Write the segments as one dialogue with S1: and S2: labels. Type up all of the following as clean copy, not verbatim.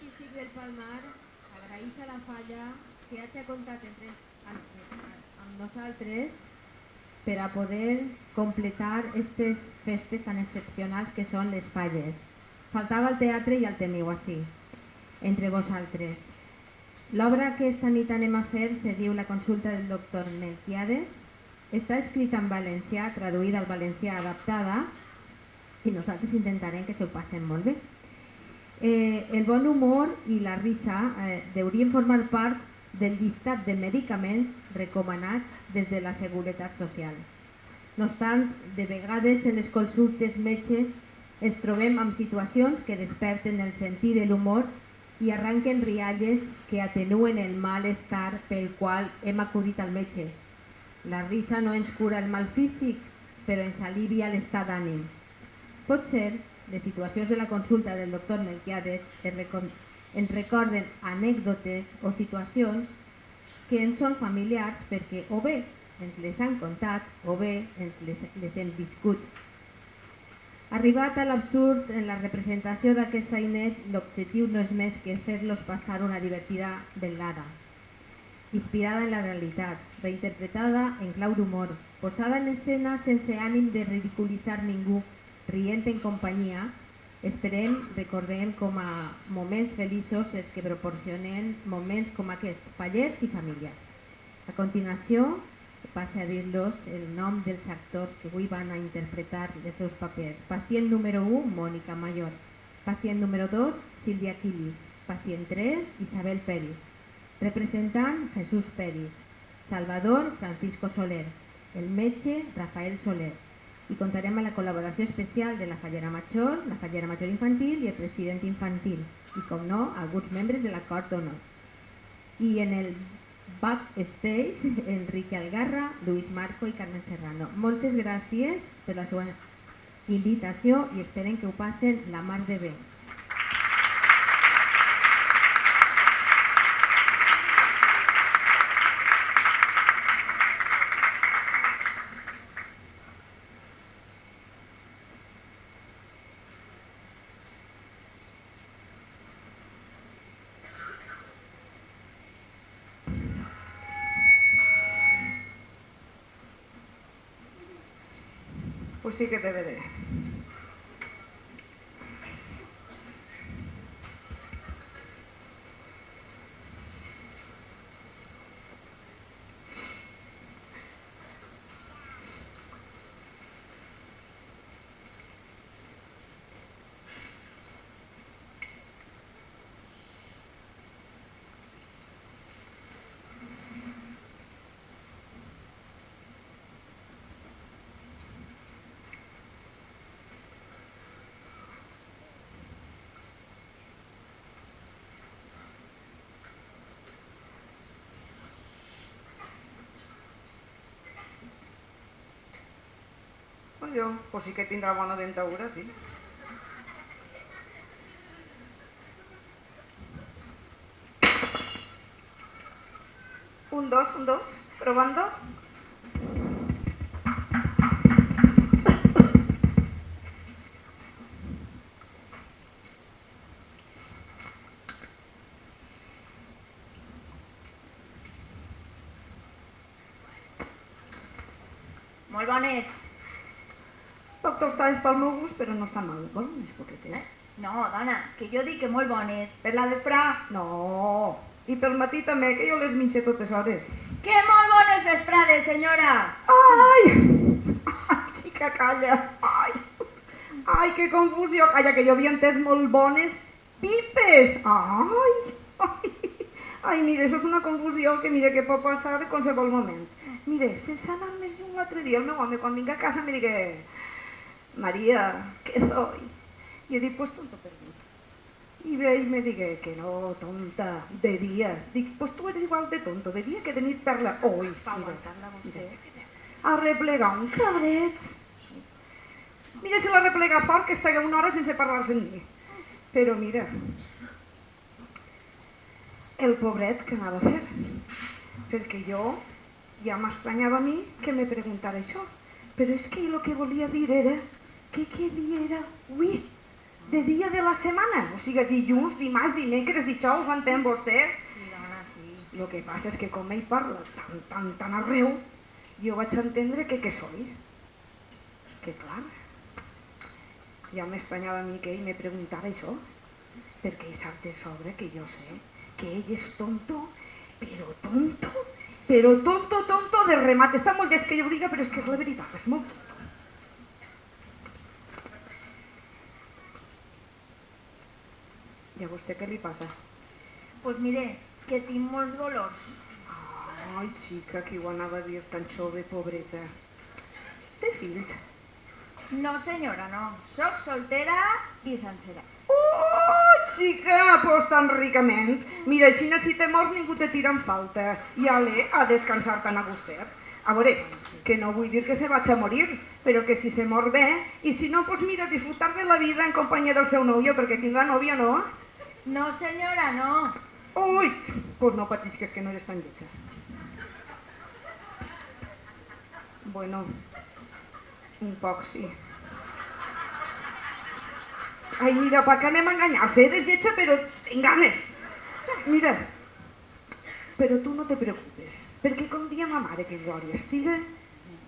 S1: artístic del Palmar agraeix a la Falla que hagi comptat amb nosaltres per a poder completar aquestes festes tan excepcionals que són les Falles. Faltava el teatre i el teniu així, entre vosaltres. L'obra que esta nit anem a fer se diu La consulta del doctor Melquiades. Està escrita en valencià, traduïda al valencià, adaptada, i nosaltres intentarem que se ho passen molt bé. El bon humor i la risa deurien formar part del llistat de medicaments recomanats des de la Seguretat Social. No obstant, de vegades en les consultes metges ens trobem amb situacions que desperten el sentit de l'humor i arranquen rialles que atenuen el malestar pel qual hem acudit al metge. La risa no ens cura el mal físic, però ens alivia l'estat d'ànim. Potser les situacions de la consulta del doctor Melquiades ens recorden anècdotes o situacions que ens són familiars perquè o bé ens les han contat o bé ens les hem viscut. Arribat a l'absurd en la representació d'aquest sainet, l'objectiu no és més que fer-los passar una divertida velada, inspirada en la realitat, reinterpretada en clau d'humor, posada en escena sense ànim de ridiculitzar ningú, rient en companyia. Esperem, recordem com a moments feliços els que proporcionen moments com aquest, fallers i familiars. A continuació, passe a dir-los el nom dels actors que avui van a interpretar els seus papers. Pacient número 1, Mònica Mayor. Pacient número 2, Sílvia Quilis. Pacient 3, Isabel Peris. Representant, Jesús Peris. Salvador, Francisco Soler. El metge, Rafael Soler. I comptarem amb la col·laboració especial de la Fallera Major Infantil i el president infantil, i com no, alguns membres de la Cort d'Honor. I en el backstage, Enrique Algarra, Luis Marco i Carmen Serrano. Moltes gràcies per la seva invitació i esperen que ho passen la mar de bé.
S2: Pues sí que te veré. Pues sí que tindrà bona dentadura, sí. Un, dos, probando.
S3: Molt bones.
S2: Poc tostades pel meu gust, però no estan mal. Volen més poquetes?
S3: No, dona, que jo dic que molt bones. Per la vesprà?
S2: No. I pel matí també, que jo les menjo totes hores.
S3: Que molt bones vesprades, senyora!
S2: Ai! Ai, xica, calla! Ai! Ai, que confusió! Calla, que jo havia entès molt bones pipes! Ai! Ai! Ai, mira, això és una confusió que mira que pot passar en qualsevol moment. Mira, sense anar més d'un altre dia, el meu home, quan vinga a casa, me digui María, ¿qué soy? Y yo digo, pues tonto perdut. Y ve y me diga que no, tonta, de día. Digo, pues tú eres igual de tonto, de día que de nit per-la... Ui, mira, a replegar un cabret. Mira si la replega fort, que estaria una hora sense parlar-se amb mi. Però mira, el pobret que anava a fer, perquè jo ja m'estranyava a mi que me preguntara això. Però és que el que volia dir era que què dia era avui? De dia de la setmana, o sigui, dilluns, dimarts, dimecres, dijous, ho entén vostè?
S1: Sí, dona, sí.
S2: Lo que passa és que com ell parla tan arreu, jo vaig entendre que què soy. Que clar, ja m'estranyava a mi que ell me preguntava això, perquè ell sap de sobre que jo sé que ell és tonto, però tonto de remat. Està molt llest que jo ho diga, però és que és la veritat, és molt tonto. I a vostè què li passa?
S3: Pues mire, que tinc molts dolors.
S2: Ai, xica, qui ho anava a dir tan jove, pobreta. Té fills?
S3: No, senyora, no. Soc soltera i sencera.
S2: Oh, xica, pues tan ricament. Mira, així si te mors ningú te tira en falta. I ale, a descansar tan a gustet. A veure, que no vull dir que se vaig a morir, però que si se mor bé, i si no, pues mira, disfrutar de la vida en companyia del seu nòvio, perquè tindrà nòvia, no?
S3: No, senyora, no.
S2: Ui, pues no patisques que no eres tan lletja. Bueno, un poc sí. Ai, mira, pa què anem a enganyar-se? Eres lletja, però t'enganes. Mira, però tu no te preocupes, perquè com dia ma mare que glòria estiga,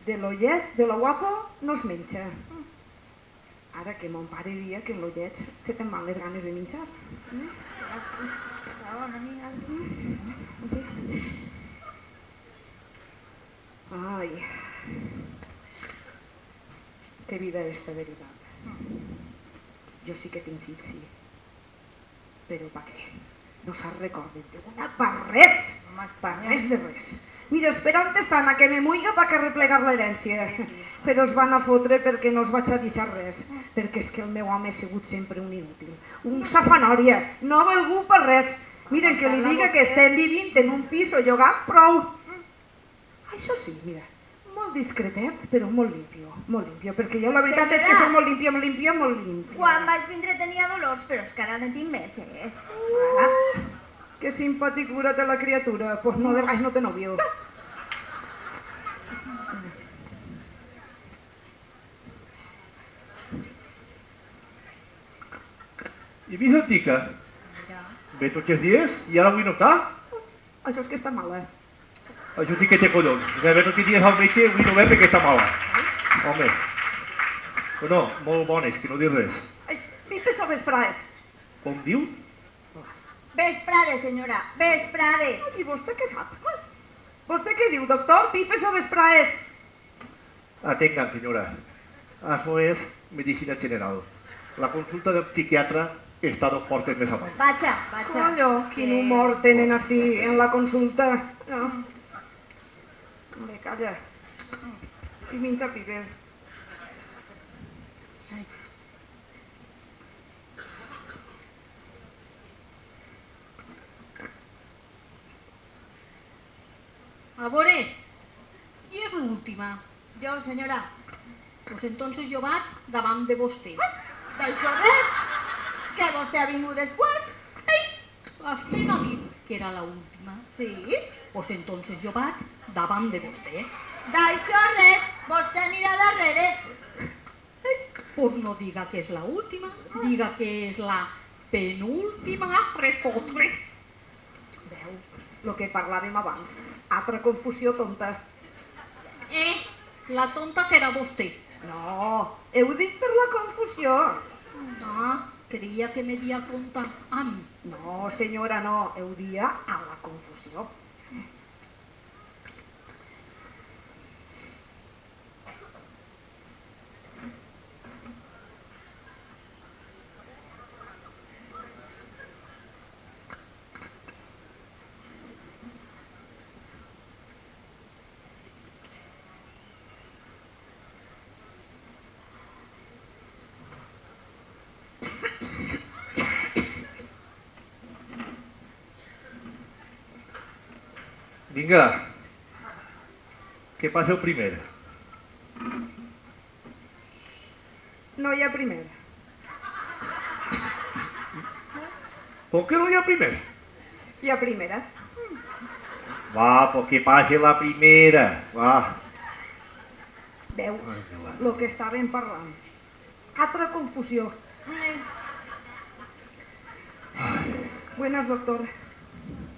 S2: de lo llet, de lo guapo, no es menja. Ara que mon pare dia que en lo lleig se te'n van les ganes de menjar. Ai, que vida esta veritat. Jo sí que tinc fills, sí. Però pa què? No se'n recorden d'una per res, per res de res. Mira, esperant estan a que me muiga pa que replegar l'herència. Però es van a fotre perquè no es vaig a deixar res. Perquè és que el meu home ha sigut sempre un inútil. Un safanòria, no ha valgut per res. Miren, que li diga que estem vivint en un pis o llogat, prou. Això sí, mira, molt discretet, però molt limpio, perquè jo la veritat és que soc molt limpio.
S3: Quan vaig vindre tenia dolors, però és que ara en tinc més,
S2: Que simpaticura té la criatura, pues no de res no té novio.
S4: I Vicentica? Ve tots els dies i ara avui no està?
S2: Això és que està mala.
S4: Això sí que té collons. Ve tots els dies al metge i avui no ve perquè està mala. Home. Però no, molt bones, que no dir res.
S2: Ai, pipes o vesprades?
S4: Com diu?
S3: Vesprades, senyora, vesprades.
S2: I vostè què sap? Vostè què diu, doctor? Pipes o vesprades?
S4: Atengan, senyora. Això és medicina general. La consulta del psiquiatre està 2 portes més avall.
S3: Vaja.
S2: Collo, quin humor tenen així en la consulta. No. Hombre, calla. I menja pipes.
S1: A veure, qui és l'última?
S3: Jo, senyora,
S1: Pues entonces jo vaig davant de vostè.
S3: d'això res, que vostè ha vingut després.
S1: Ei, vostè no ha dit que era l'última.
S3: Sí,
S1: Pues entonces jo vaig davant de vostè.
S3: d'això res, vostè anirà darrere.
S1: Pues no diga que és l'última, diga que és la penúltima a refotre.
S2: Veu, el que parlàvem abans. Altra confusió tonta.
S1: La tonta serà vostè.
S2: No, heu dit per la confusió.
S1: Ah, creia que me dia compte a mi.
S2: No, senyora, no, heu dit a la confusió.
S4: Vinga, que passeu primer.
S2: No hi ha primer.
S4: Com que no hi ha primer?
S2: Hi ha primera.
S4: Va, pues que passe la primera. Va.
S2: Veu, el que estàvem parlant. Altra confusió. Buenas, doctor.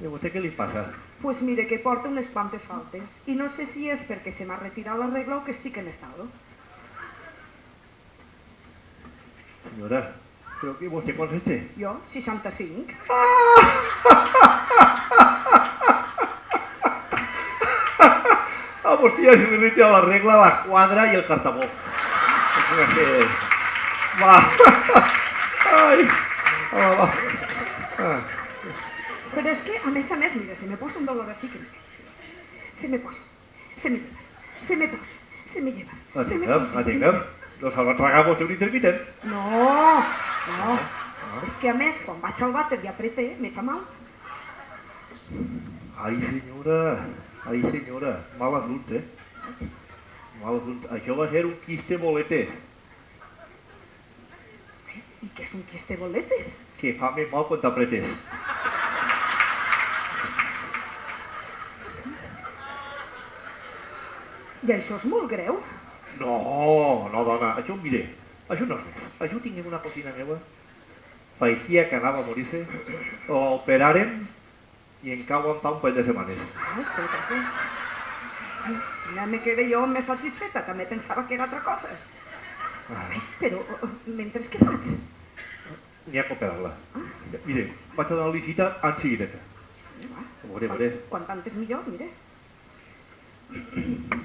S4: I a vostè què li passa?
S2: Pues mire que porta unes quantes faltes i no sé si és perquè se m'ha retirat la regla o que estic en estado.
S4: Senyora, però que vostè quants anys té?
S2: Jo, 65.
S4: A vostè ja se li retira la regla, la quadra i el cartabó. Va. Ai. Va.
S2: Però és que, a més, mira, se me posa un dolor així que... Se me posa, se me lleva, se me posa, se me lleva, se me posa...
S4: Atenguem. No se'l va tragar vostè un intermitent.
S2: No. És que, a més, quan vaig al vàter i aprete, me fa mal.
S4: Ai, senyora, mal assunt, Mal assunt. Això va ser un quiste boletes,
S2: I què és un quiste boletes?
S4: que fa més mal quan t'apretes.
S2: I això és molt greu.
S4: No, dona, això, mire, això no és res. Això tinguem una cosina meva, pareixia que anava a morir-se, l'operaren i en cau en un parell de setmanes.
S2: Si no me quedé jo més satisfeta, també pensava que era altra cosa. Però, mentre què faig?
S4: N'hi ha que operar-la. Mire, vaig a donar la visita en seguideta. Veuré.
S2: Quan tant és millor, mire.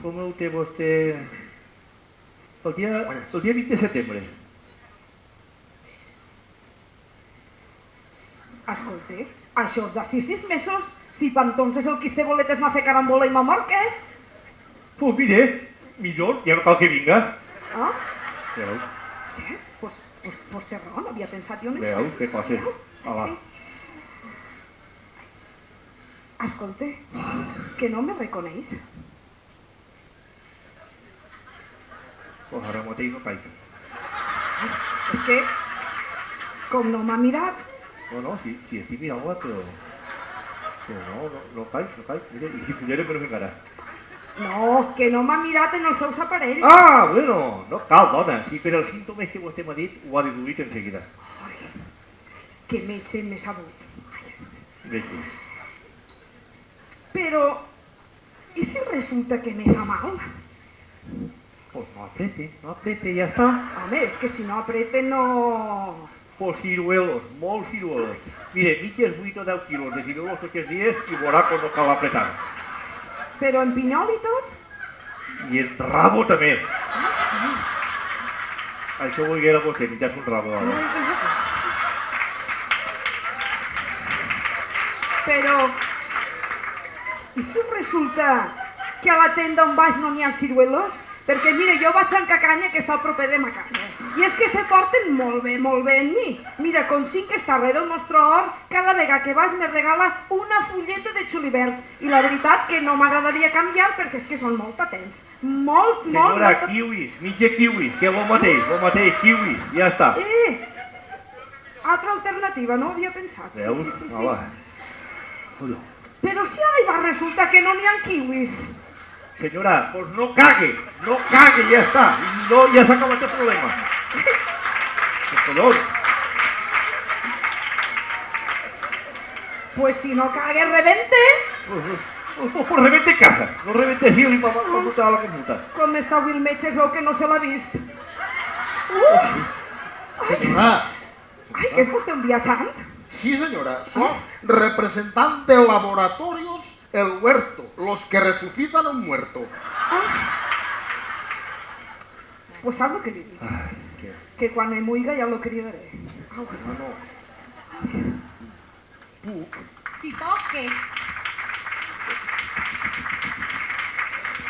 S4: Com el té vostè el dia 20 de setembre?
S2: Escolta, això és d'ací 6 mesos. Si per entonces el quiste boletes m'ha fet carambola i m'ha mort, què?
S4: Pues mire, millor, ja no cal que vinga.
S2: Ah?
S4: Veu,
S2: Sí, pues té raó, no havia pensat jo en
S4: veu,
S2: això.
S4: què coses. Ala.
S2: Escolta, que no me reconeix.
S4: Pues ara mateix no caic.
S2: És que, com no m'ha mirat,
S4: No, si estic mirant-la, però no caic. Mire, i si pugera però encara.
S2: no, que no m'ha mirat en els seus aparells.
S4: Ah, bueno, no cal, dona. Si per els símptomes que vostè m'ha dit, ho ha deduït en seguida.
S2: Que metge més sabut.
S4: Veig.
S2: Però, i si resulta que me fa mal?
S4: Pues no aprete, ja està.
S2: Home, és que si no aprete no...
S4: Pues ciruelos, molts ciruelos. Mire, mitges 8 o 10 quilos de ciruelos tots els dies i veurà com no cal apretar.
S2: Però en pinyol i tot?
S4: I el rabo també. Això ho diguera vostè, mitjans un rabo ara.
S2: Però, i si resulta que a la tenda on vaig no n'hi ha ciruelos? Perquè, mire, jo vaig a en Cacanya, que està al proper de ma casa. I és que se porten molt bé en mi. Mira, com cinc que està darrere del nostre hort, cada vegada que vaig me regala una fulleta de julivert. I la veritat que no m'agradaria canviar perquè és que són molt atents. Molt
S4: Senyora, kiwis, mitja kiwis, que és el mateix, kiwis, ja està.
S2: Altra alternativa, no ho havia pensat.
S4: Veus?
S2: Sí.
S4: Hola.
S2: Però si ara va resulta que no n'hi ha kiwis.
S4: Senyora, pues no cague, ja està. No, ja s'ha acabat el problema. Collons.
S2: Pues si no cague, rebente.
S4: Pues rebente casa, no rebente aquí i va portar a la consulta.
S2: Com està avui el metge, es veu que no se l'ha vist.
S5: Senyora,
S2: Ai, que és vostè un viatjant?
S5: sí señora, soy representante de Laboratorios El Huerto, los que resucitan a un muerto.
S2: Pues sap el que li dic? Que quan em muiga ja lo cridaré. Au.
S5: Puc
S3: Si pot, què?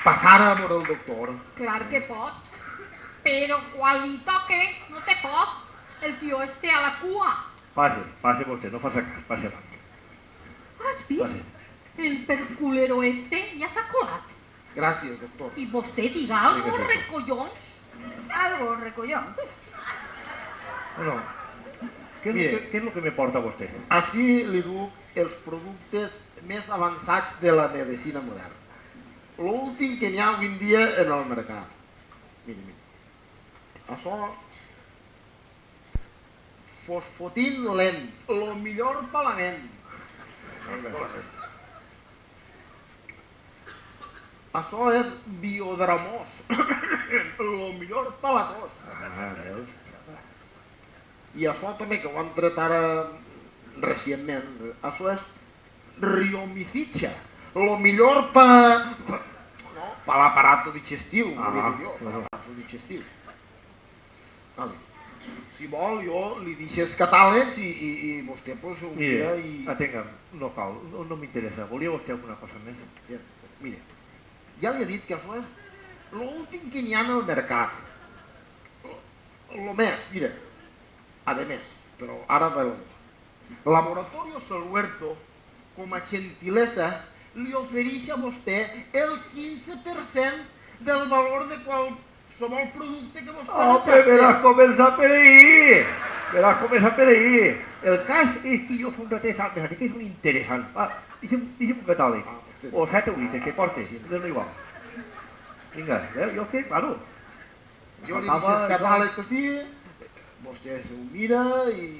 S5: passar a veure el doctor.
S3: Clar que pot. Però quan li toque, no te pot. El tio este a la cua.
S4: Passe vostè, no faci cas, passe avant.
S3: Has vist? El perculero este ja s'ha colat.
S5: Gràcies, doctor.
S3: I vostè diga algo, recollons.
S6: Algo, recollons.
S4: No. Què és el que me porta vostè?
S5: Així li duc els productes més avançats de la medicina moderna. L'últim que n'hi ha avui en dia en el mercat. Mira. Això fosfotin lent, lo millor palament. Això és biodramós, lo millor palatós.
S4: Veus?
S5: I això també, que ho han tret ara recentment, això és riomicicha, lo millor pa l'aparato digestiu, l'aparato digestiu. Vale. Si vol, jo li deixes catàlegs i vostè pues, ho mira
S4: Mire,
S5: i...
S4: atenga, no cal, no m'interessa. Volia vostè alguna cosa més?
S5: Mire, ja li he dit que això és l'últim que n'hi ha en el mercat. Lo més, mire, a més, però ara va el... Laboratorio Solhuerto, com a gentilesa, li ofereix a vostè el 15% del valor de qualsevol producte que vostè
S4: Home, veràs començar per ahí. Veràs començar per ahí. El cas és que jo fa un ratet al que és un interessant. Va, deixa'm un catàleg. O 7 o 8, que porte, és igual. Vinga, jo què, claro.
S5: Jo li deixes catàlegs així, vostè s'ho mira i...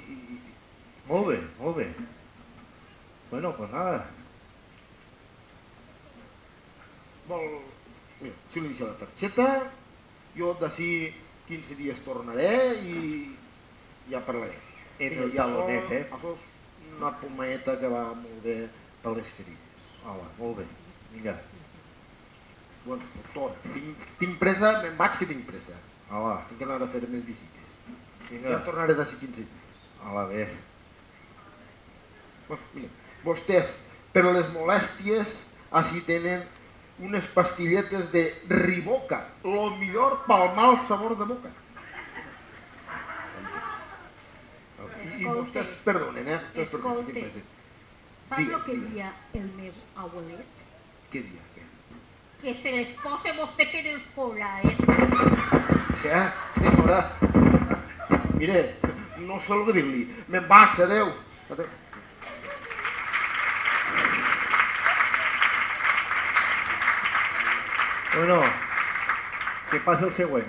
S4: Molt bé, molt bé. Bueno, pues nada.
S5: Mira, si li deixo la targeta, jo d'ací 15 dies tornaré i ja parlaré.
S4: En el talonet,
S5: Això és una pometa que va molt bé per les ferides.
S4: Hola, molt bé. Vinga.
S5: Bueno, doctor, tinc pressa, me'n vaig que tinc pressa.
S4: Hola,
S5: Tinc que anar a fer més visites.
S4: vinga.
S5: Ja tornaré d'ací 15 dies.
S4: Hola, bé.
S5: Bueno, mira, vostès, per les molèsties, així tenen unes pastilletes de Riboca, lo millor pel mal sabor de boca. I vostès perdonen, Vostès perdonen, tinc pressa.
S3: Saps
S5: Digue,
S3: el que
S5: digue.
S3: dia el meu abuelet?
S5: Què dia? Què?
S3: Que se les posa vostè per el fora,
S5: Què, senyora? Mire, no sé el que dir-li. Me'n vaig, adeu. Adeu.
S4: Bueno, que passa el següent.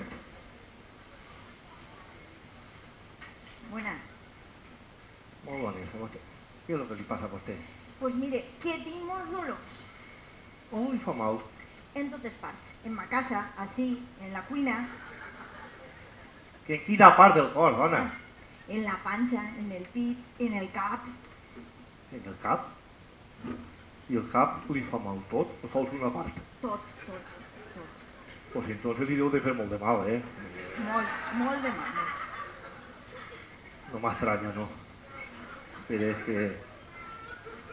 S6: Buenas.
S4: Molt bones. Què és el que li passa a vostè?
S6: Pues mire, que tinc molts dolors
S4: Oh, li fa mal.
S6: en totes parts. En ma casa, així, en la cuina,
S4: Que en quina part del cos, dona?
S6: en la panxa, en el pit, en el cap.
S4: En el cap? I el cap li fa mal tot? O sols una part?
S6: Tot, tot, tot.
S4: Pues entonces li deu de fer molt de mal,
S6: Molt de mal.
S4: No m'estranya, no. Però és que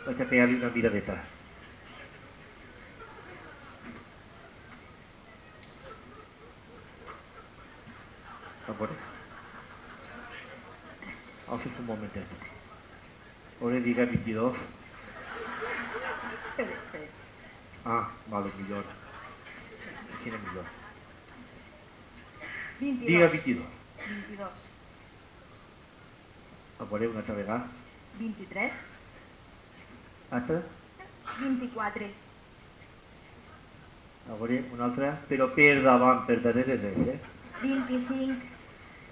S4: vaig a pegar-li una miradeta. A veure. Un momentet. Ora, diga 22.
S6: Espera.
S4: Ah, vale, millor. Quina millor?
S6: 22.
S4: Diga 22.
S6: 22.
S4: A veure, una altra vegada.
S6: 23.
S4: Altra.
S6: 24.
S4: A veure, una altra. Però per davant, per darrere res,
S6: 25.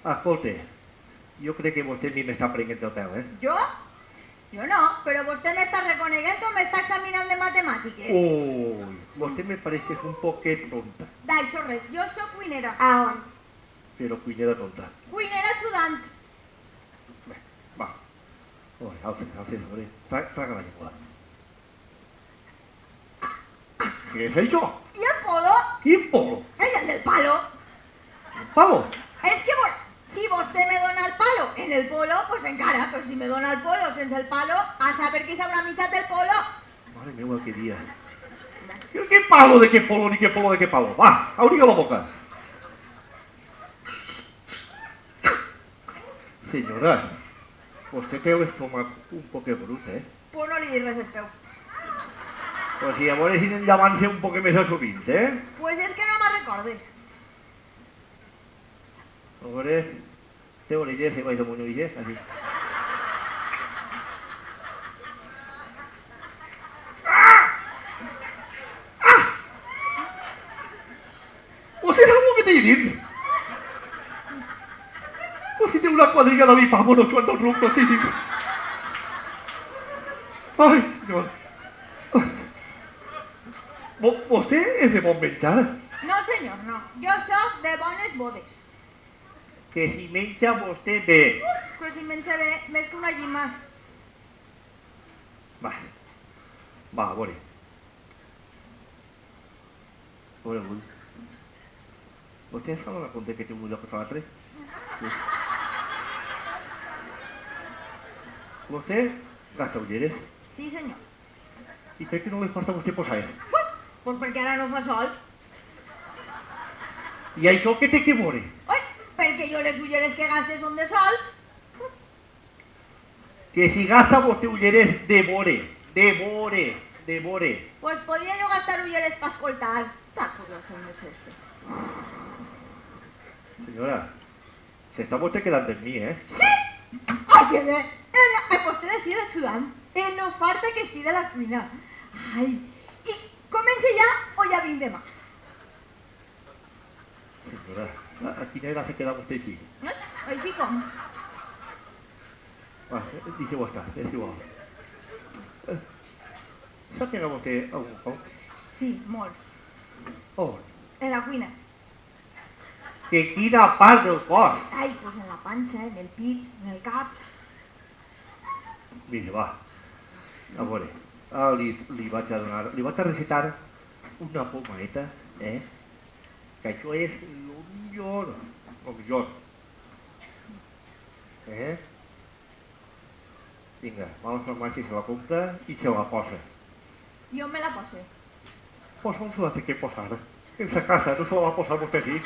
S4: Escolta, jo crec que vostè ni m'està prenent el pèl,
S6: Jo? Jo no, però vostè m'està reconeguent o m'està examinant de matemàtiques?
S4: Uy, vostè me pareix que és un poquet tonta,
S6: D'això res, jo sóc cuinera.
S4: però cuinera tonta.
S6: Cuinera ajudant.
S4: Va. Ui, alces, a veure, traga la llengua. Què és això?
S6: I el polo?
S4: Quin polo?
S6: El del palo.
S4: Palo?
S6: És que si vostè me dona el palo en el polo, pues encara, però si me dona el polo sense el palo, a saber qui s'haurà mitjat el polo.
S4: Mare meva, que dia. ¿Qué palo de qué polo, ni qué polo de qué palo? Va, abriga la boca. Senyora, vostè té l'estómac un poquet brut,
S6: Pues no li dic res als peus.
S4: Pues si a veure si anem llevant-se un poquet més a sovint,
S6: Pues és que no me'n recorde.
S4: A veure, té orelles, baix damunt orelles, així. Vostè sap el que té dins? si té una quadrilla de lipàmonos quan el rumbo tinc. Ai, senyor. Vostè és de bon menjar?
S6: No, senyor, no. Jo sóc de bones bodes.
S4: Que si menja vostè bé.
S6: Però si menja bé, més que una llima.
S4: Va, a veure. A veure, ull. Vostè s'ha donat compte que té un lloc a l'altre? Sí. Vostè gasta ulleres?
S6: Sí, senyor.
S4: I per què no les porta vostè posades?
S6: Doncs perquè ara no fa sol.
S4: I això què té que veure?
S6: Oi, perquè jo les ulleres que gaste són de sol.
S4: Que si gasta vostè ulleres de veure.
S6: Pues podria jo gastar ulleres per escoltar. Tan curiós el mes este.
S4: Senyora, se està vostè quedant en mi, eh?
S6: Sí! Ai, que bé! Pues te decir ayudant. En lo farta que estic de la cuina. Ai, i comença ja o ja vinc demà?
S4: Senyora, a quina edat se queda vostè aquí?
S6: Així com?
S4: Va, deixeu estar, és igual. Sap que vostè algun cop?
S6: Sí, molts.
S4: On?
S6: En la cuina.
S4: Que quina part del cos?
S6: Ai, pues en la panxa, en el pit, en el cap.
S4: Mira, va. A veure, li vaig a donar, li vaig a recitar una pomaeta, que això és lo millor. Vinga, va a la farmàcia, se la compra i se la posa.
S6: Jo me la posé.
S4: Pues on se la té que posar? En sa casa, no se la va posar vostè sí?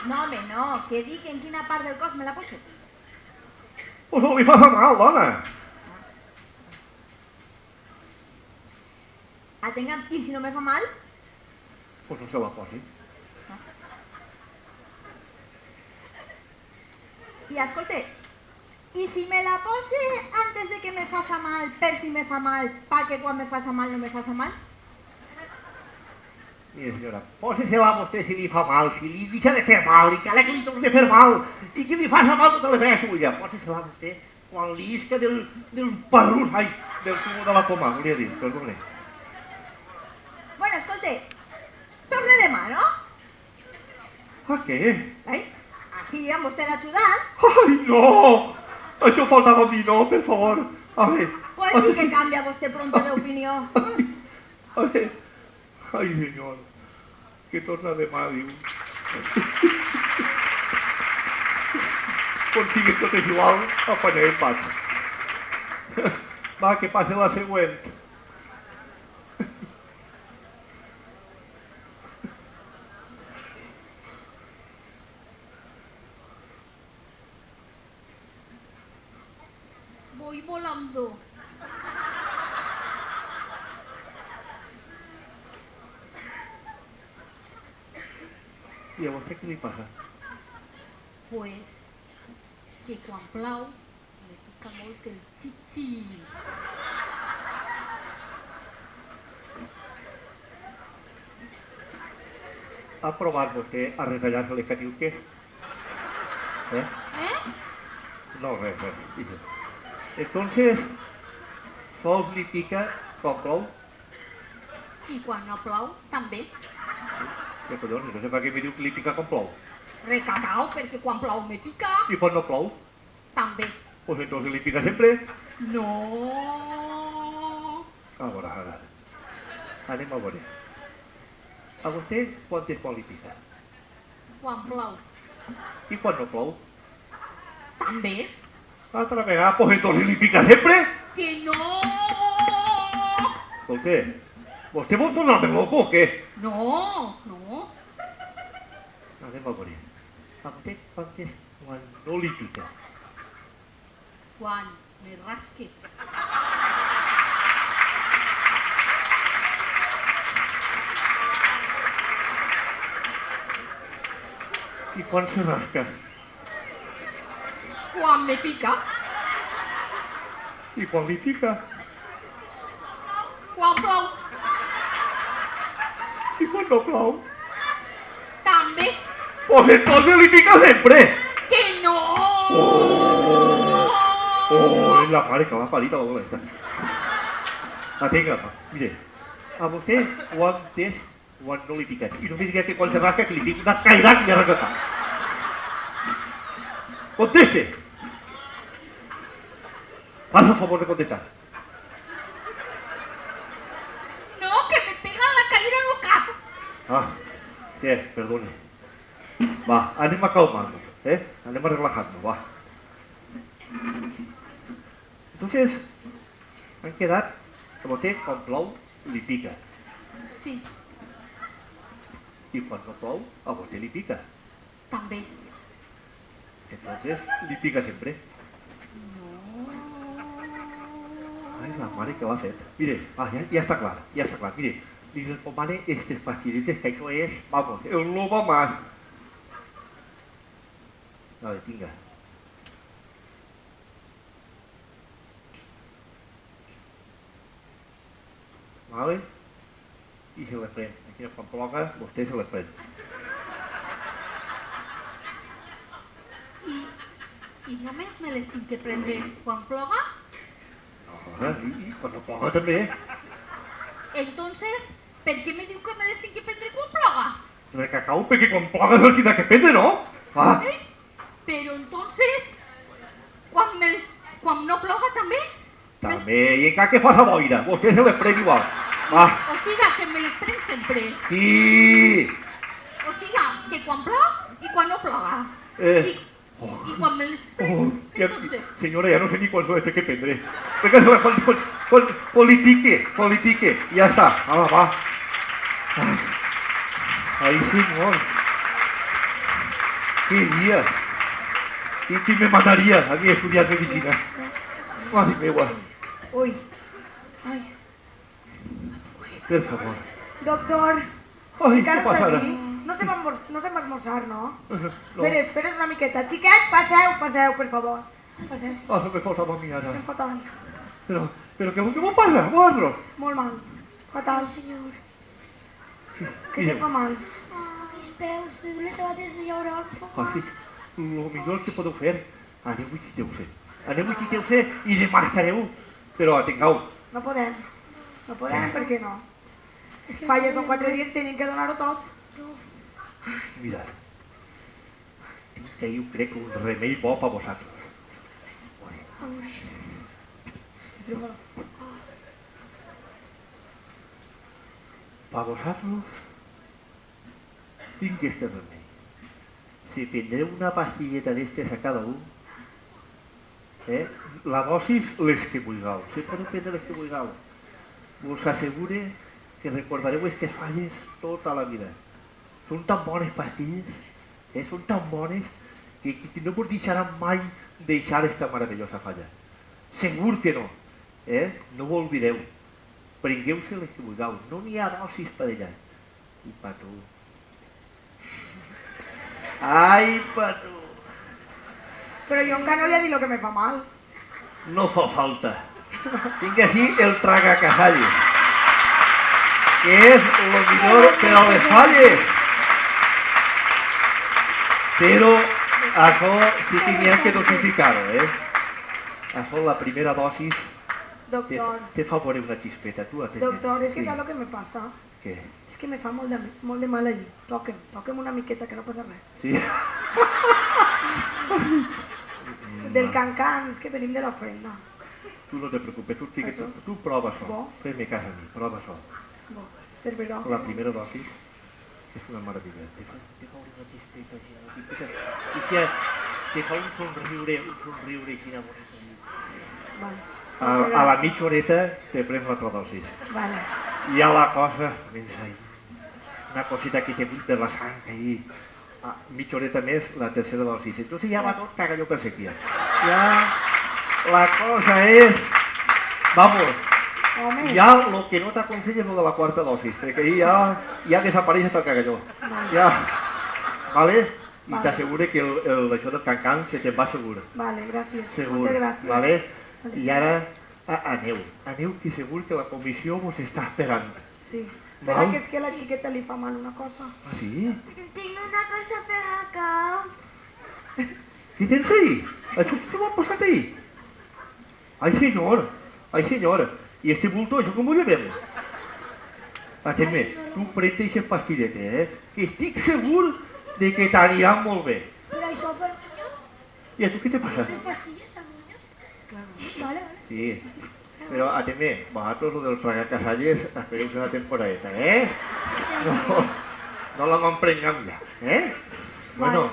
S6: No, home, no, que dic en quina part del cos me la posé.
S4: Pues no li fas mal, dona.
S6: Atenga, i si no me fa mal?
S4: Pues no se la posi.
S6: I escolta, i si me la pose antes de que me faça mal, per si me fa mal, pa que quan me faça mal no me faça mal?
S4: Mira, senyora, posi-se-la vostè si li fa mal, si li deixa de fer mal, i que li torni a fer mal, i que li faça mal tota la seva suya. Posi-se-la vostè quan li isca del parrús, ai, del tubo de la coma, volia dir, perdone.
S6: Bueno, escolta, torne demà, no?
S4: A què?
S6: Ai, així amb vostè l'ajudat.
S4: Ai, no! Això faltava a mi, no, per favor. A veure...
S6: Pues sí que canvia vostè pronto d'opinió.
S4: A veure... Ai, senyor, que torna demà, diu. Quan siguis tot és igual, apanyaré el pas. Va, que passe la següent.
S3: Voy volando.
S4: I a vostè què li passa?
S3: Pues que quan plau me pica molt el chichi.
S4: Ha provat vostè a retallar-se les catiuques? No, res. Entonces, sols li pica quan plou?
S3: I quan no plou, també.
S4: Què collons? No sé per què me diu que li pica quan plou.
S3: Recacao, perquè quan plou me pica,
S4: I quan no plou?
S3: també.
S4: Pues entonces li pica sempre.
S3: No.
S4: A veure, ara. Anem a veure. A vostè quan li pica?
S3: Quan plou,
S4: I quan no plou?
S3: també.
S4: Altra vegada, pues entonces li pica sempre?
S3: Que no.
S4: Escolta, vostè vol tornar-me loco o què?
S3: No.
S4: Anem a veure. A vostè quan no li pica?
S3: Quan me rasque.
S4: I quan se rasca?
S3: Quan me pica.
S4: I quan li pica?
S3: Quan plou,
S4: I quan no plou?
S3: també.
S4: Pues entonces li pica sempre.
S3: Que no.
S4: la mare que va parir a la bola esta. Atenga, mire, a vostè ho ha entès quan no li picat. I no me diga que quan se rasca que li pica una cairà que li ha rascat. Conteste. Fas el favor de contestar.
S3: No, que me pega la caída en el cap.
S4: Ah, sí, perdone. Va, anem a calmar-nos, Anem a relajar-nos, va. Entonces, han quedat que vostè quan plou li pica.
S3: Sí,
S4: Y cuando plou, a vostè li pica.
S3: també.
S4: Entonces, li pica siempre. Ay, la mare que l'ha fet. Mire, ja està clar, Mire, li recomane estes pastilletes, que això és, vamos, el lobo más. Vale, tinga. Vale? I se le pren. Aquí quan ploga, vostè se le pren.
S3: I només me les tinc que prendre quan ploga?
S4: I quan no ploga també.
S3: Entonces, per què me diu que me les tinc que prendre quan ploga?
S4: Recacau, perquè quan ploga se'ls tindrà que prendre, no? Ah,
S3: Però entonces, quan no ploga també?
S4: també, i encara que fas a boira, vostè se le pren igual. Va,
S3: O siga, que me les prenc sempre.
S4: sí.
S3: O siga, que quan plou i quan no ploga. I quan me les prenc, entonces...
S4: Senyora, ja no sé ni quan se les té que prendre. Perquè quan li pique, ja està. Va. Ai, senyor. Qué dia. Qui me mataria a mi estudiar medicina. Mare meua.
S2: Uy. Ay.
S4: Per favor.
S2: Doctor,
S4: Ai,
S2: encara
S4: què passa
S2: està
S4: ara?
S2: així? No se va almorzar, no?
S4: No.
S2: Esperes una miqueta. Xiquets, passeu, per favor. Passeu.
S4: Ah, me faltava a mi ara.
S2: Estem fatal.
S4: Però què me passa, vosaltres?
S2: Molt mal. Fatal.
S6: Senyor,
S2: Què te fa mal?
S6: els peus, les sabates de llaurar, em fa mal.
S4: Ai, lo millor que podeu fer, aneu i quiteu-se i demà estareu. Però atengueu,
S2: No podem. No podem, per què no? Falles són 4 dies, tenim que donar-ho tot.
S4: mirad, tinc que jo crec un remei bo per vosaltres. Per vosaltres tinc este remei. Si prendreu una pastilleta d'estes a cada un, la dosis les que vulgueu, si podeu prendre les que vulgueu. Us assegure que recordareu aquestes falles tota la vida. Són tan bones pastilles, són tan bones que no vos deixaran mai deixar esta meravellosa falla. Segur que no, no ho oblideu. Prengueu-se les que vulgueu, no n'hi ha dosis per allà. I per tu. Ai, per tu.
S2: Però jo encara no li he dit el que me fa mal.
S4: No fa falta. Tinc així el tragacasalles, que és el millor per a les falles. Però això sí que n'hi ha que dosificar-ho, Això, la primera dosis,
S2: Doctor,
S4: te fa veure una xispeta, tu atendent.
S2: doctor, és que saps el que me passa?
S4: Què?
S2: És que me fa molt de mal allí. Toquem una miqueta, que no passa res.
S4: Sí?
S2: Del cancan, és que venim de l'ofrenda.
S4: Tu no te preocupes, tu prova això.
S2: Bo.
S4: Fes-me cas a mi, prova això.
S2: Bo, servirà.
S4: La primera dosis és una meravella. Te fa una xispeta, una xispeta. I te fa un somriure així bonic.
S2: Vale.
S4: A la mitja horeta te prens l'altra dosis.
S2: Vale.
S4: I a la cosa, una cosita que te bull per la sang ahí. Mitja horeta més, la tercera dosis. Entonces ja va tot cagalló per sequia. Ja, la cosa és... Vamos,
S2: Home,
S4: ja el que no t'aconsella és el de la quarta dosis, perquè ahí ja desapareix tot el cagalló. Ja, vale? I t'assegure que això del cancan se te'n va segur.
S2: vale, gràcies.
S4: Segur,
S2: Moltes gràcies.
S4: vale? I ara aneu que segur que la comissió vos està esperant.
S2: Sí.
S4: Val.
S2: Però que és que a la xiqueta li fa mal una cosa.
S4: Ah, sí?
S6: Tinc una cosa per al cap.
S4: Què tens ahí? Això t'ho ha posat ahí? Ay señor, ¿y este bulto yo cómo le vemos? Atén-me, tu preta aquest pastillet, que estic segur de que t'aniran molt bé.
S7: Però això per niños,
S4: ¿Y a tú qué te pasa?
S7: les pastilles a niños. Vale, vale.
S4: Sí, pero atén-me, vosotros lo dels tragacasalles, espereu una temporadeta, No la m'emprenyam ja, Bueno,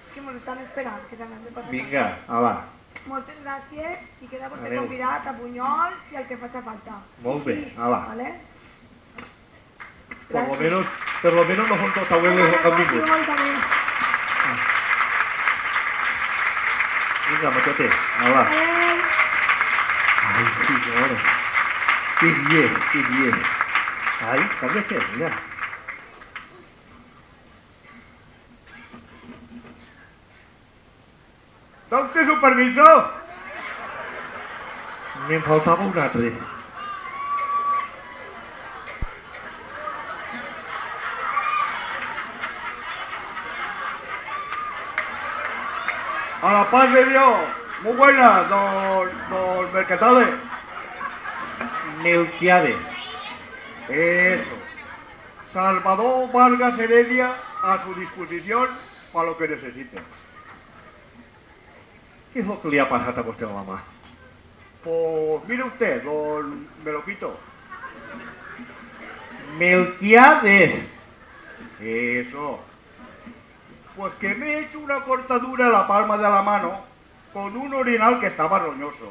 S2: És que mos estan esperant, que s'han de passar.
S4: vinga, ala,
S2: Moltes gràcies i queda vostè
S4: Adéu.
S2: convidat a bunyols i al que faci falta.
S4: molt bé, ala.
S2: Vale?
S4: Por lo menos no son tots abuelos que han vingut.
S2: Gràcies, també.
S4: Vinga, machete, ala.
S2: Adéu.
S4: Ay, señor. Qué bien. Ay, cámbiate, mira.
S5: ¿Da usted su permiso?
S4: Me faltava un altre.
S5: A la paz de Dios. Muy buena, don Mercatale.
S4: Melquiades.
S5: Eso. Salvador Vargas Heredia a su disposición para lo que necesite.
S4: Què és el que li ha passat a vostè a la mà?
S5: Pues mire usted, don Meloquito.
S4: Melquiades.
S5: Eso. Pues que me he hecho una cortadura en la palma de la mano con un orinal que estaba roñoso.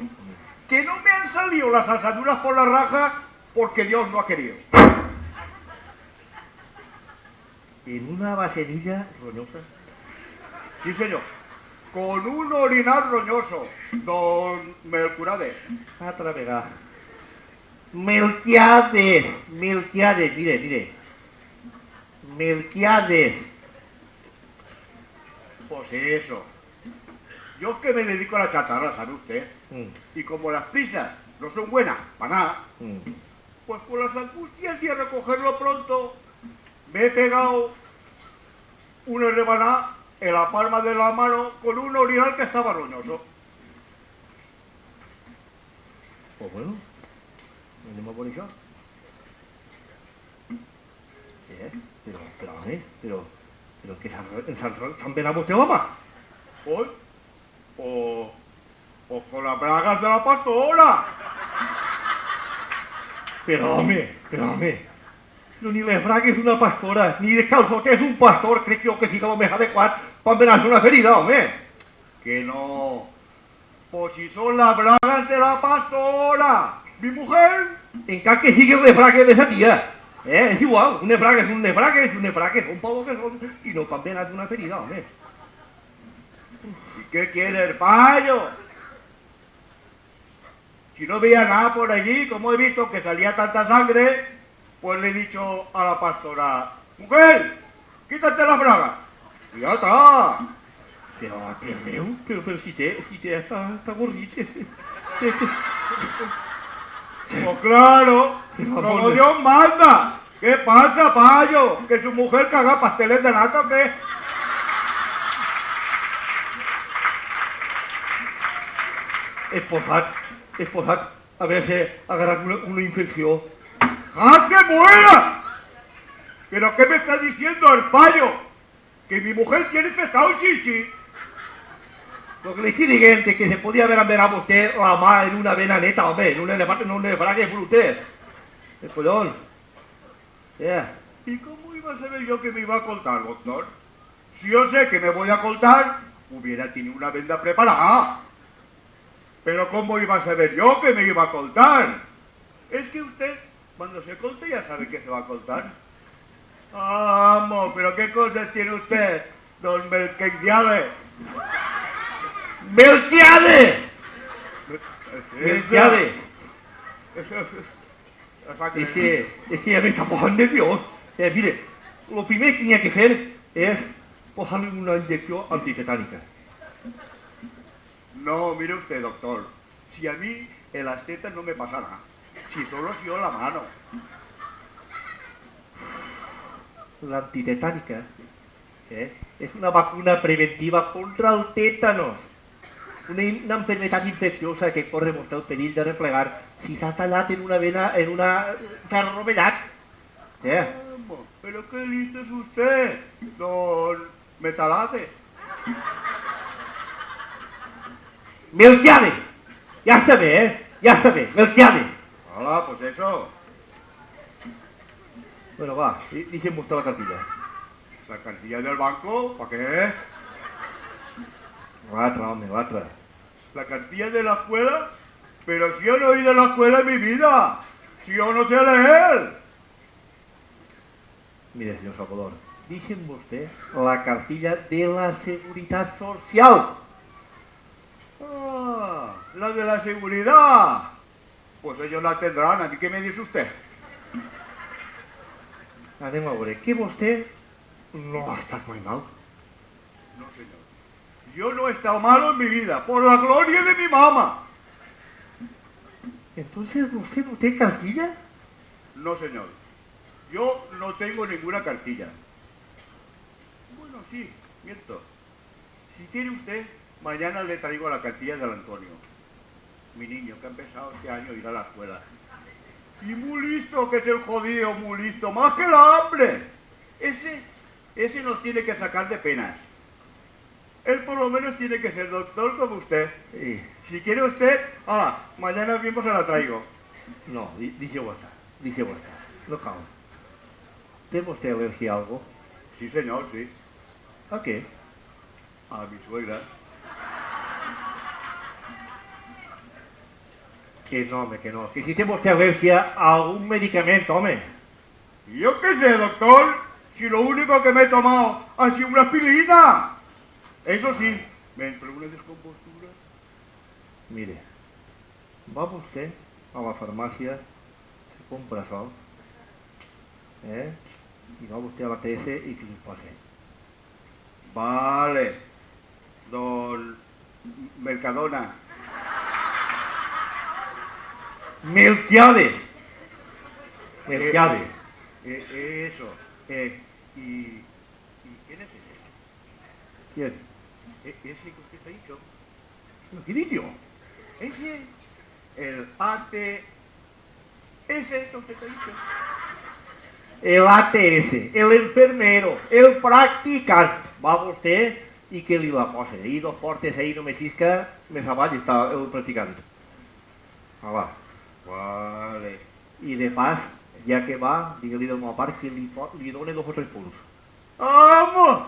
S5: Que no me han salido las asaduras por la raja porque Dios no ha querido.
S4: En una vasenilla roñosa.
S5: Sí, señor. Con un orinal roñoso, don Melcurades.
S4: Altra vegada. Melquiades. Mire. Melquiades.
S5: Pues eso. Yo es que me dedico a la chatarra, ¿sabe usted?
S4: Mm,
S5: Y como las prisas no son buenas para nada,
S4: mm.
S5: pues por las angustias y a recogerlo pronto, me he pegado una rebanada en la palma de la mano con un orinal que estaba roñoso.
S4: Pues bueno, anem a por això. Però que s'han venat vostè, home?
S5: Hoy, o con las bragas de la pastora.
S4: Però home, no ni les bragues d'una pastora, ni els calçoters d'un pastor, crec jo que sí que el més adequat per envenar-se una ferida, home.
S5: Que no. Pues si son las bragas de la pastora. Mi mujer.
S4: En cas que siguin les bragues de sa tia. És igual, unes bragues, un poco que són, i no per envenar-se una ferida, home.
S5: ¿Y qué quiere el payo? Si no veía nada por allí, como he visto que salía tanta sangre, pues le he dicho a la pastora, mujer, quítate las bragas. Y ya está.
S4: Però si té està gorrit.
S5: Pues claro,
S4: Por
S5: como
S4: favor.
S5: Dios manda. ¿Qué pasa, payo? ¿Que su mujer caga pasteles de nata o qué?
S4: Esposat, haver-se agarrat una infecció.
S5: ¡Ah, se muera! ¿Pero qué me está diciendo el payo? ¿Que mi mujer tiene infestado el chichi?
S4: Lo que li estic dient és que se podia haver enverat vostè la mà en una vena neta, home, en una bragues brutes. El collón.
S5: ¿Y cómo iba a saber yo que me iba a coltar, doctor? Si yo sé que me voy a coltar, hubiera tenido una venda preparada. Pero ¿cómo iba a saber yo que me iba a coltar? Es que usted, cuando se colte, ya sabe que se va a coltar. Vamos, pero ¿qué cosas tiene usted, don Melquiades?
S4: Melquiades! És que ja m'està posant nerviós. Mire, el primer que hi ha que fer és posar-li una inyecció antitetànica.
S5: No, mire usted, doctor. Si a mí en las tetas no me pasa nada. Si solo si yo la mano.
S4: L'antitetànica és una vacuna preventiva contra el tètanos. una enfermedad infecciosa que corre vostè el perill de replegar si s'ha tallat en una vena, en una ferro rovellat.
S5: ¿Pero qué listo es usted, don Metalate?
S4: Melquiade! Ja està bé, ja està bé, Melquiade!
S5: Hola, pues eso.
S4: Bueno, va, deixa'm mostrar la cartilla.
S5: ¿La cartilla del banco? ¿Para qué?
S4: L'altra, home, l'altra.
S5: ¿La cartilla de la escuela? Pero si yo no he ido a la escuela en mi vida. Si yo no sé leer.
S4: Mire, senyor Salvador, deixa'm vostè la cartilla de la Seguridad Social.
S5: Ah, la de la seguridad. Pues ellos la tendrán. ¿A mí qué me dice usted?
S4: Anem a veure, que vostè no ha estat mai mal.
S5: No, señor. Yo no he estado malo en mi vida. Por la gloria de mi mamá.
S4: Entonces, ¿vostè no té cartilla?
S5: No, señor. Yo no tengo ninguna cartilla. Bueno, sí, miento. Si quiere usted, mañana le traigo la cartilla del Antonio. Mi niño, que ha empezado este año a ir a la escuela. Y muy listo, que es el jodido, muy listo. Más que la hambre. Ese nos tiene que sacar de penas. Él por lo menos tiene que ser doctor como usted.
S4: Sí.
S5: Si quiere usted, mañana mismo se la traigo.
S4: No, deixeu estar, deixeu estar. No cal. Té vostè al·lèrgia a algo?
S5: Sí, señor, sí.
S4: ¿A qué?
S5: A mi suegra.
S4: Que no, home, que no. Que si té vostè al·lèrgia a algun medicament, home.
S5: Yo qué sé, doctor, si lo único que me he tomado ha sido una aspirina. Eso sí, me entró una descompostura.
S4: Mire, va vostè a la farmàcia, se compra sol, i va vostè a la TS i que li posa.
S5: Vale, don Mercadona.
S4: Melquiade! Melquiade.
S5: Eso. ¿Y quién es ese?
S4: ¿Quién?
S5: Ese que usted ha dicho.
S4: ¿Qué dicho?
S5: Ese, el AT. Ese que usted ha dicho.
S4: El ATS, el enfermero, el practicant. Va vostè i que li la posa. I dos portes ahí només que més avall està el practicant. Va.
S5: Vale.
S4: I de pas, ja que va, digue-li del meu part que li done 2 o 3 punts.
S5: ¡Vamos!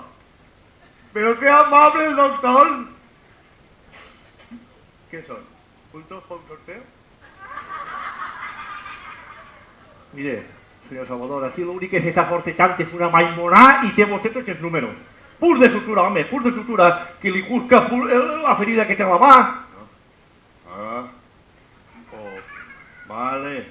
S5: ¡Pero qué amable el doctor! ¿Qué son? ¿Puntos para un sorteo?
S4: Mire, senyor Salvador, així l'únic que s'està fortejant és una maimonà i té vostè tots els números. Punts de sutura, home, punts de sutura, que li cusca la ferida que té a la mà.
S5: Vale.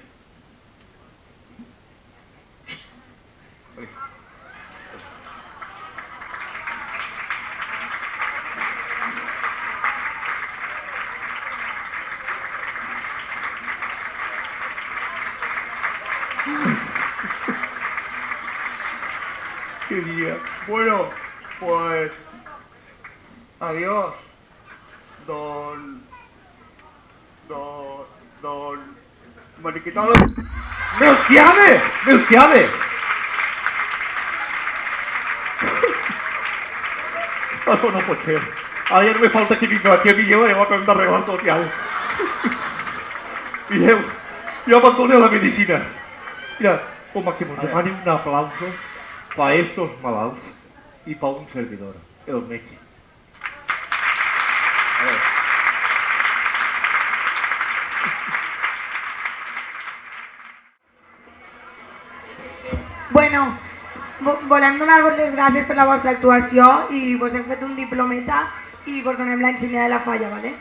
S4: Qué día.
S5: Bueno, pues... Adiós, don... Mariquitado.
S4: Melquiade! Melquiade! Això no pot ser. Ara ja no me falta que vingui aquí a mi, jo acabem d'arreglar tot ja. Mireu, jo abandoné la medicina. Mira, home, que mos demani un aplauso pa estos malalts i pa un servidor, el metge.
S6: Bueno, volem donar-vos les gràcies per la vostra actuació i vos hem fet un diplometa i vos donem la insígnia de la falla, ¿vale?